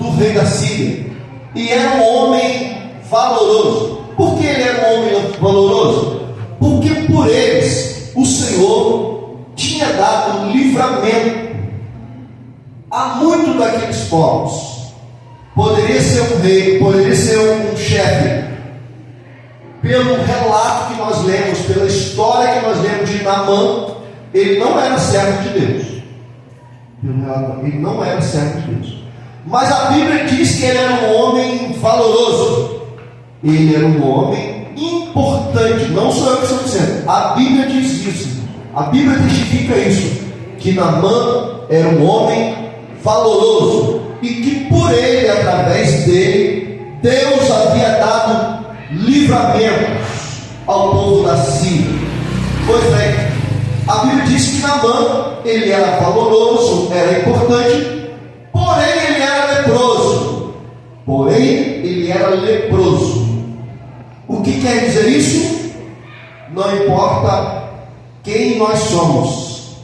do rei da Síria, e era um homem valoroso. Por que ele era um homem valoroso? Porque por eles o Senhor tinha dado livramento a muitos daqueles povos. Poderia ser um rei, poderia ser um chefe. Pelo relato que nós lemos, pela história que nós lemos de Naamã, ele não era servo de Deus. Ele não era servo de Deus. Mas a Bíblia diz que ele era um homem valoroso. Ele era um homem importante. Não sou eu que estou dizendo. A Bíblia diz isso. A Bíblia testifica isso. Que Naamã era um homem valoroso. E que por ele, através dele, Deus havia dado livramentos ao povo da Síria. Pois bem, a Bíblia diz que Naamã, ele era valoroso, era importante, porém ele era leproso. O que quer dizer isso? Não importa quem nós somos,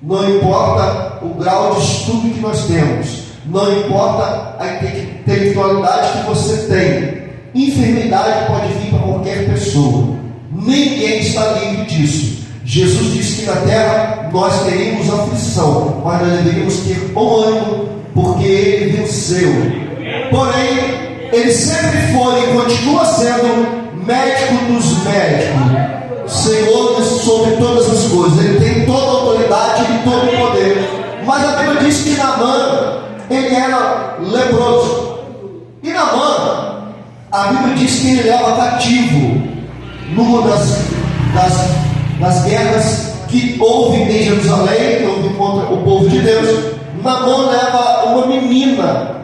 não importa o grau de estudo que nós temos, não importa a intelectualidade que você tem, enfermidade pode vir para qualquer pessoa. Ninguém está livre disso. Jesus disse que na terra nós teríamos aflição, mas nós deveríamos ter bom ânimo, porque Ele venceu. Porém, Ele sempre foi e continua sendo médico dos médicos, Senhor sobre todas as coisas. Ele tem toda a autoridade e todo o poder. Mas a Bíblia diz que Naamã, ele era leproso. E Naamã, a Bíblia diz que ele leva cativo numa das guerras que houve em Jerusalém, que houve contra o povo de Deus. Naamã leva uma menina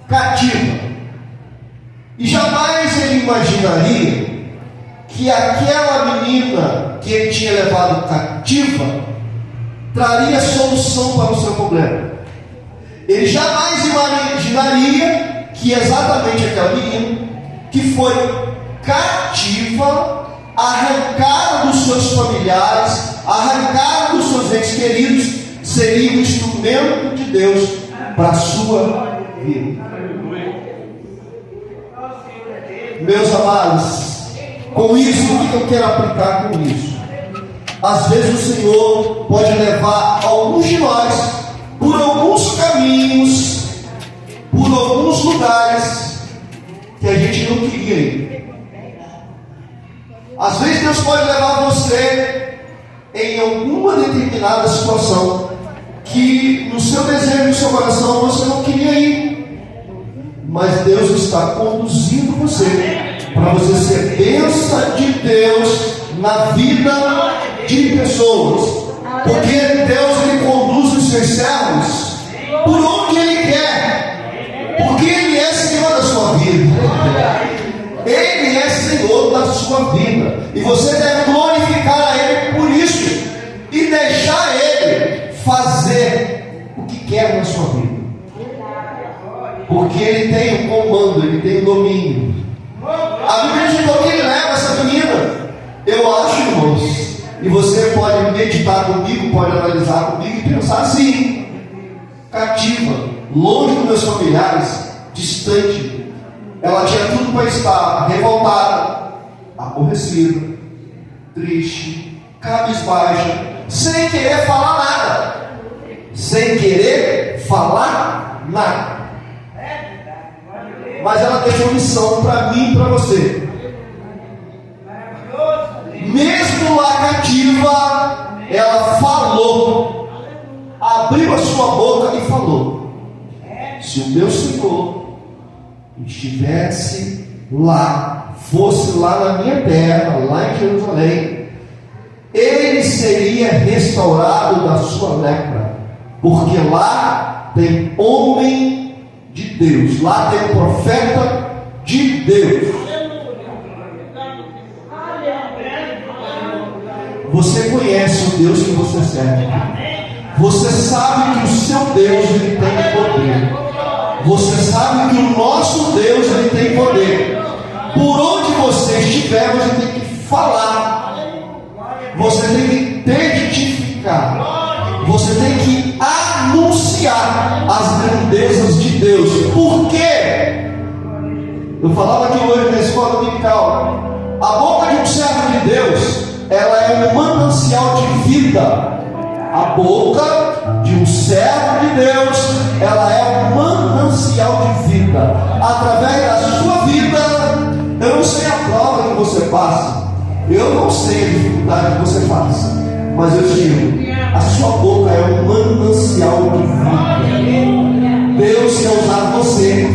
cativa. E jamais ele imaginaria que aquela menina que ele tinha levado cativa traria solução para o seu problema. Ele jamais imaginaria que exatamente aquela menina que foi cativa, arrancada dos seus familiares, arrancada dos seus entes queridos, seria um instrumento de Deus para a sua vida. Meus amados, com isso, o que eu quero aplicar com isso? Às vezes o Senhor pode levar alguns de nós por alguns caminhos, por alguns lugares que a gente não queria ir. Às vezes Deus pode levar você em alguma determinada situação que no seu desejo, no seu coração, você não queria ir. Mas Deus está conduzindo você para você ser bênção de Deus na vida de pessoas. Porque Deus, Ele conduz os seus servos por onde Ele quer. Porque Ele é Senhor da sua vida. Ele é Senhor da sua vida. E você deve glorificar a Ele por isso. E deixar Ele fazer o que quer na sua vida. Porque Ele tem o comando, Ele tem o domínio. A Bíblia diz que Ele leva essa menina. Eu acho, irmãos, e você pode meditar comigo, pode analisar comigo e pensar assim: cativa, longe dos meus familiares, distante. Ela tinha tudo para estar revoltada, aborrecida, triste, cabisbaixa, sem querer falar nada. Sem querer falar nada. Mas ela deixou missão para mim e para você. Mesmo lá cativa, ela falou, abriu a sua boca e falou: se o meu Senhor estivesse lá, fosse lá na minha terra, lá em Jerusalém, ele seria restaurado da sua lepra, porque lá tem homem de Deus, lá tem profeta de Deus. Você conhece o Deus que você serve. Você sabe que o seu Deus, ele tem poder. Você sabe que o nosso Deus, ele tem poder. Por onde você estiver, você tem que falar. Você tem que testificar. Você tem que anunciar as grandezas de Deus por Eu falava aqui hoje na escola dominical. A boca de um servo de Deus, ela é um manancial de vida. A boca de um servo de Deus, ela é um manancial de vida. Através da sua vida, eu não sei a prova que você passa, eu não sei a dificuldade que você passa, mas eu digo, a sua boca é um manancial de vida. Deus quer usar você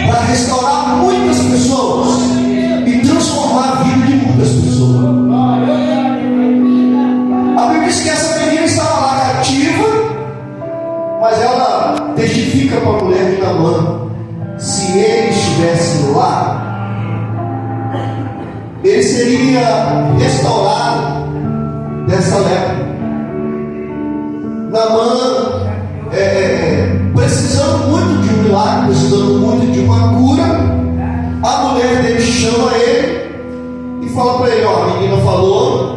para restaurar muitas pessoas e transformar a vida de muitas pessoas. A Bíblia diz que essa menina estava lá cativa, mas ela testifica para a mulher de Naamã: se ele estivesse lá, ele seria restaurado dessa lepra. Naamã precisando muito de um milagre, precisando muito de uma cura, a mulher dele chama ele e fala para ele: ó, a menina falou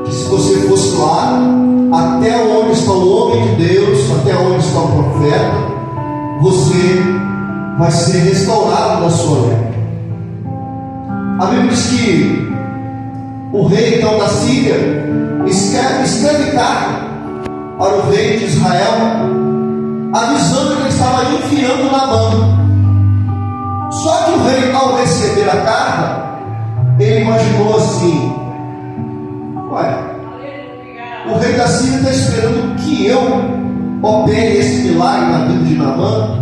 que se você fosse lá, até onde está o homem de Deus, até onde está o profeta, você vai ser restaurado da sua lepra. A Bíblia diz que o rei então da Síria escreve carta para o rei de Israel, avisando que ele estava enfiando Naamã. Só que o rei, ao receber a carta, ele imaginou assim: ué, o rei da Síria está esperando que eu opere esse milagre na vida de Naamã?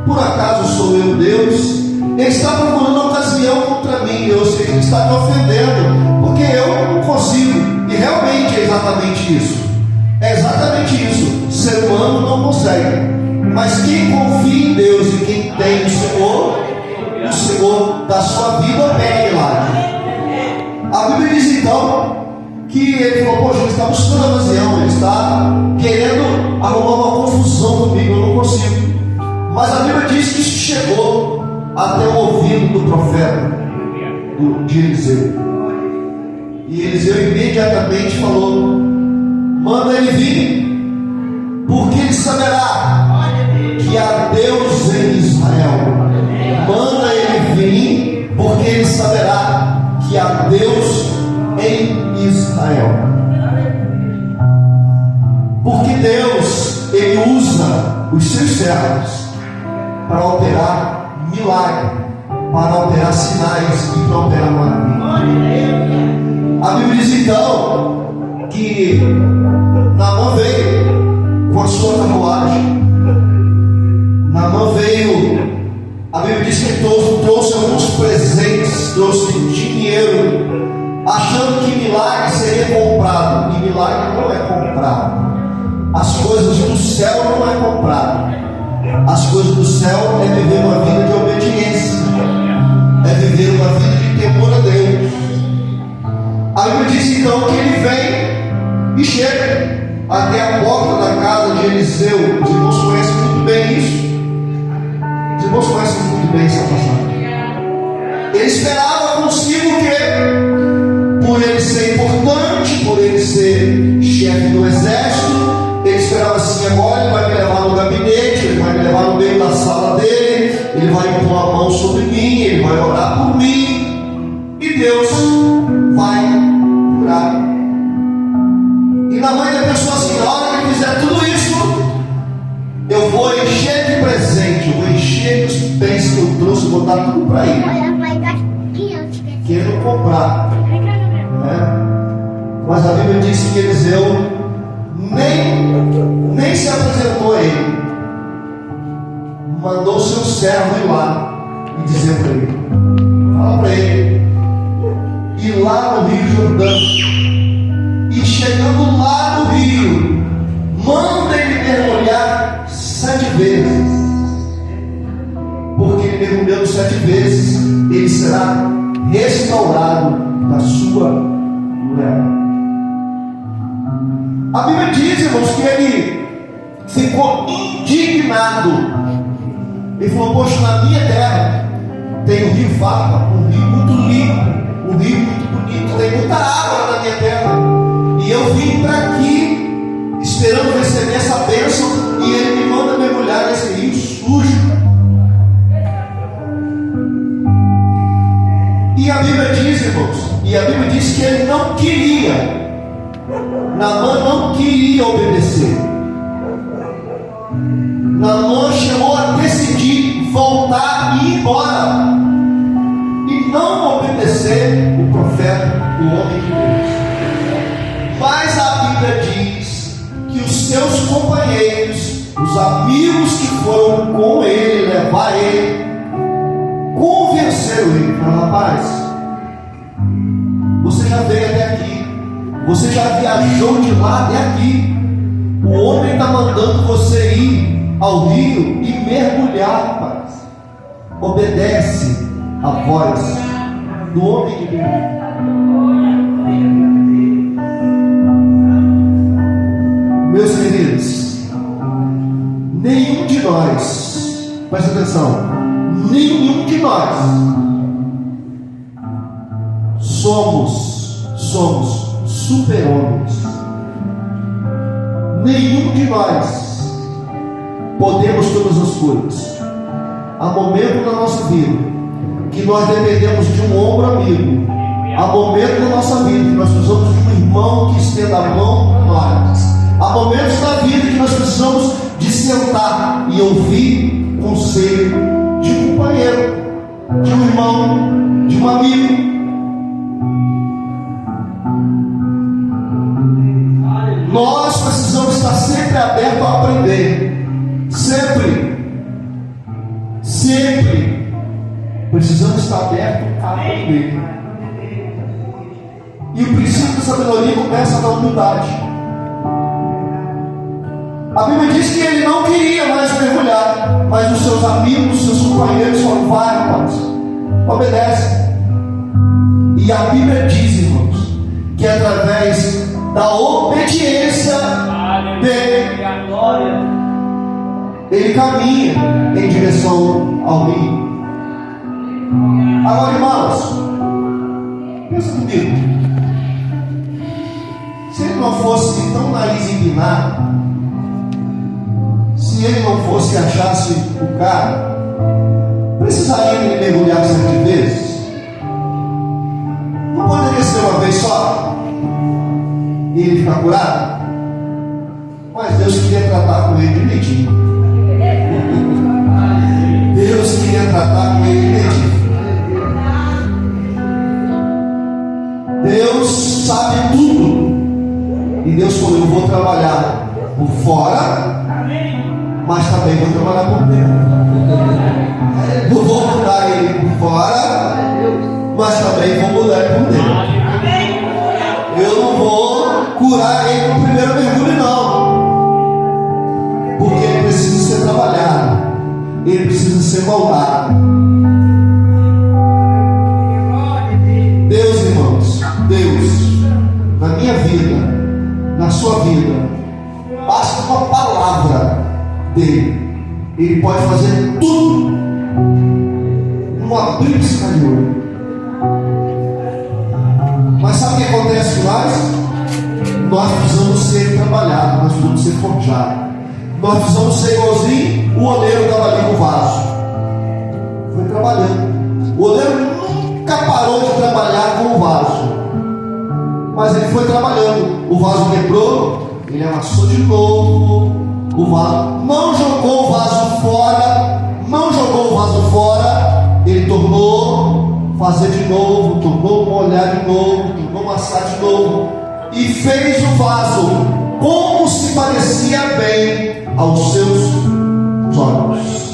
Por acaso sou eu Deus? Ele está procurando uma ocasião contra mim. Eu sei que ele está me ofendendo, porque eu não consigo. E realmente é exatamente isso. É exatamente isso. O ser humano não consegue. Mas quem confia em Deus e quem tem o Senhor da sua vida opera milagre. A Bíblia diz então que ele falou: poxa, ele está buscando a ocasião, ele está querendo arrumar uma confusão comigo, eu não consigo. Mas a Bíblia diz que isso chegou até o ouvido do profeta de Eliseu. E Eliseu imediatamente falou: manda ele vir, porque ele saberá que há Deus em Israel. Manda ele vir, porque ele saberá que há Deus em Israel. Porque Deus, ele usa os seus servos para operar milagre, para operar sinais e para operar maravilha. A Bíblia diz então que Naamã veio com a sua carruagem. Naamã veio, a Bíblia diz que ele trouxe alguns presentes, trouxe dinheiro, achando que milagre seria comprado. E milagre não é comprado. As coisas do céu não é comprado. As coisas do céu é viver uma vida de obediência, é viver uma vida de temor a Deus. A Bíblia diz então que ele vem e chega até a porta da casa de Eliseu. Os irmãos conhecem muito bem isso. Os irmãos conhecem muito bem essa passagem. Ele esperava consigo que, por ele ser importante, por ele ser chefe do exército, ele esperava assim: agora ele vai me levar no gabinete, ele vai me levar no meio da sala dele, ele vai impor a mão sobre mim, ele vai orar por mim, e Deus vai curar. E na mãe da pessoa assim: na hora que ele fizer tudo isso, eu vou encher de presente, eu vou encher dos bens que eu trouxe, vou dar tudo para ele, querendo comprar, né? Mas a Bíblia diz que Eliseu nem se apresentou a ele, mandou seu servo ir lá e dizer para ele, fala para ele, ir lá no Rio Jordão, e chegando lá no rio, manda ele mergulhar 7 vezes, porque ele mergulhando 7 vezes, ele será restaurado da sua doença. A Bíblia diz, irmãos, que ele ficou indignado. Ele falou: poxa, na minha terra tem um rio Farpa, um rio muito limpo, um rio muito bonito, tem muita água na minha terra, e eu vim para aqui esperando receber essa bênção, e ele me manda mergulhar nesse rio sujo. E a Bíblia diz que ele não queria. Naamã não queria obedecer. Naamã chegou a decidir voltar e ir embora e não obedecer o profeta, o homem de Deus. Mas a Bíblia diz que os seus companheiros, os amigos que foram com ele, levar ele, convenceram ele. Falaram: rapaz, você já veio até aqui, você já viajou de lá até aqui, o homem está mandando você ir ao rio e mergulhar, rapaz. Obedece a voz do homem de Deus. Meus queridos, nenhum de nós, presta atenção, nenhum de nós somos super-homens. Nenhum de nós podemos todas as coisas. Há momentos na nossa vida que nós dependemos de um ombro amigo. Há momentos na nossa vida que nós precisamos de um irmão que estenda a mão para nós. Há momentos na vida que nós precisamos de sentar e ouvir conselho de um companheiro, de um irmão, de um amigo. Nós precisamos estar sempre abertos a aprender. Sempre precisamos estar abertos a aprender. E o princípio da sabedoria começa na humildade. A Bíblia diz que ele não queria mais mergulhar, mas os seus amigos, os seus companheiros falaram: vai, rapaz, obedece. E a Bíblia diz, irmãos, que através da obediência dele, ele caminha em direção ao rio. Agora, irmãos, pensa comigo. Se ele não fosse tão nariz empinado, se ele não fosse e achasse o cara, precisaria ele mergulhar 7 vezes? Não poderia ser uma vez só e ele ficar curado? Mas Deus queria tratar com ele direitinho. Deus queria tratar com ele direitinho. Deus sabe tudo. E Deus falou: eu vou trabalhar por fora, mas também vou trabalhar por dentro. Eu vou mudar ele por fora, mas também vou mudar ele por dentro. Eu não vou curar ele no primeiro mergulho, não, porque ele precisa ser trabalhado, ele precisa ser moldado. Deus, irmãos, Deus, na minha vida, na sua vida, basta uma palavra dele, ele pode fazer tudo num abrir e piscar de olho. Mas sabe o que acontece com nós? Nós precisamos ser trabalhados, nós precisamos ser forjados, nós precisamos ser igualzinho o oleiro estava ali com o vaso, foi trabalhando. O oleiro nunca parou de trabalhar com o vaso, mas ele foi trabalhando. O vaso quebrou, ele amassou de novo o vaso, não jogou o vaso fora, ele tornou fazer de novo, tornou molhar de novo, tornou amassar de novo, e fez o vaso como se parecia bem aos seus olhos.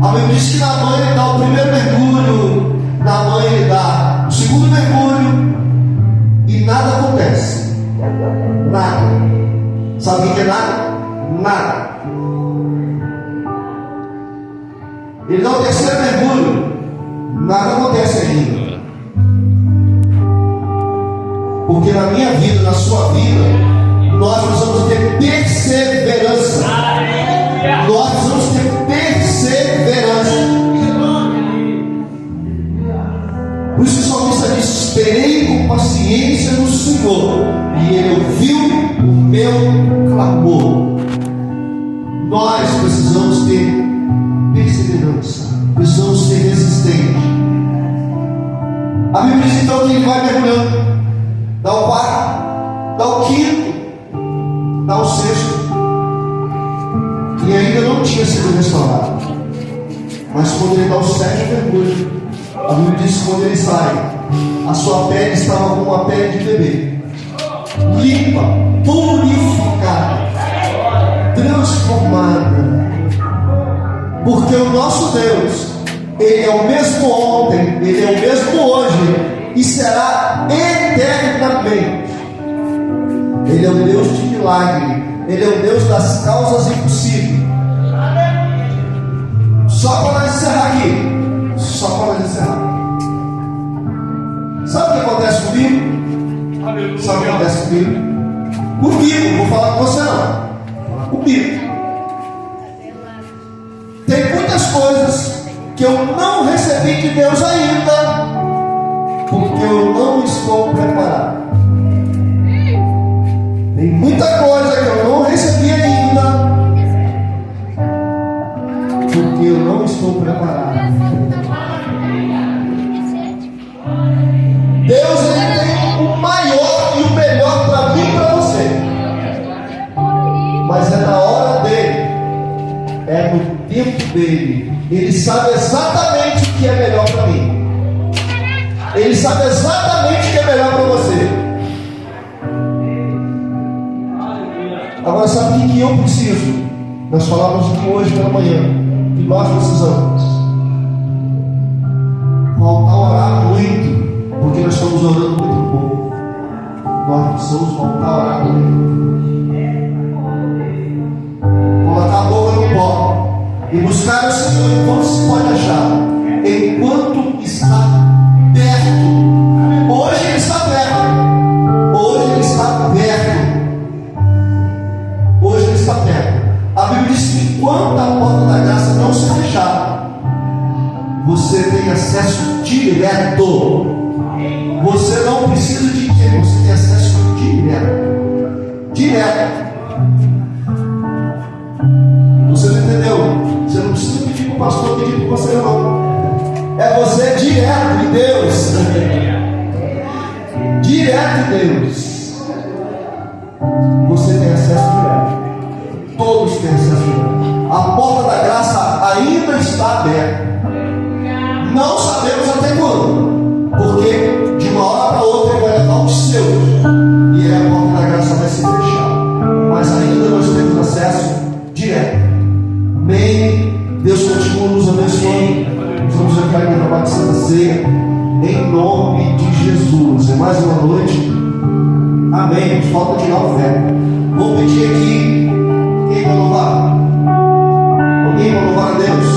A Bíblia diz que Naamã ele dá o primeiro mergulho, Naamã ele dá o segundo mergulho, e nada acontece. Nada. Sabe o que é nada? Nada. Ele dá o terceiro mergulho, nada acontece ainda. Porque na minha vida, na sua vida, nós precisamos ter perseverança. Nós precisamos ter perseverança. Por isso que o salmista diz: esperei com paciência no Senhor, e Ele ouviu o meu clamor. Nós precisamos ter perseverança, precisamos ser resistentes. A Bíblia diz então que ele vai mergulhando, dá o quarto, dá o quinto, dá o sexto, e ainda não tinha sido restaurado. Mas quando ele dá o sétimo mergulho, a Bíblia diz que quando ele sai, a sua pele estava como uma pele de bebê, limpa, purificada, transformada. Porque o nosso Deus, Ele é o mesmo ontem, Ele é o mesmo hoje e será eternamente. Ele é o Deus de milagre, Ele é o Deus das causas impossíveis. Só para nós encerrar aqui, só para nós encerrar. Sabe o que acontece comigo? Aleluia. Sabe o que acontece comigo? Comigo, vou falar com você não. Vou falar comigo. Tem muitas coisas que eu não recebi de Deus ainda, porque eu não estou preparado. Tem muita coisa que eu não recebi ainda, porque eu não estou preparado. Deus, Ele tem o maior e o melhor para mim e para você, mas é na hora dele, é no tempo dele. Ele sabe exatamente o que é melhor para mim, Ele sabe exatamente o que é melhor para você. Agora, sabe o que eu preciso? Nós falamos hoje pela manhã que nós precisamos voltar a orar muito, porque nós estamos orando muito pouco. Nós precisamos voltar a orar muito, colocar a boca no pó e buscar o Senhor enquanto se pode achar, enquanto está perto. Hoje Ele está perto, hoje Ele está perto, hoje Ele está perto. A Bíblia diz que enquanto a porta da graça não se fechar, você tem acesso direto. Você não precisa de quê? Você tem acesso direto. Direto. Você não entendeu? Você não precisa pedir para o pastor pedir para você, não. É você direto de Deus. Direto de Deus. Você tem acesso direto. Todos têm acesso direto. A porta da graça ainda está aberta. Não sabemos até quando, porque de uma hora para outra Ele vai levar os seus, e aí a porta da graça vai se fechar. Mas ainda nós temos acesso direto. Amém. Deus continua nos abençoando. Vamos entrar aqui na parte de Santa Ceia, em nome de Jesus. É mais uma noite. Amém. Nos falta tirar o fé. Vou pedir aqui, quem vai louvar? Alguém vai louvar a Deus?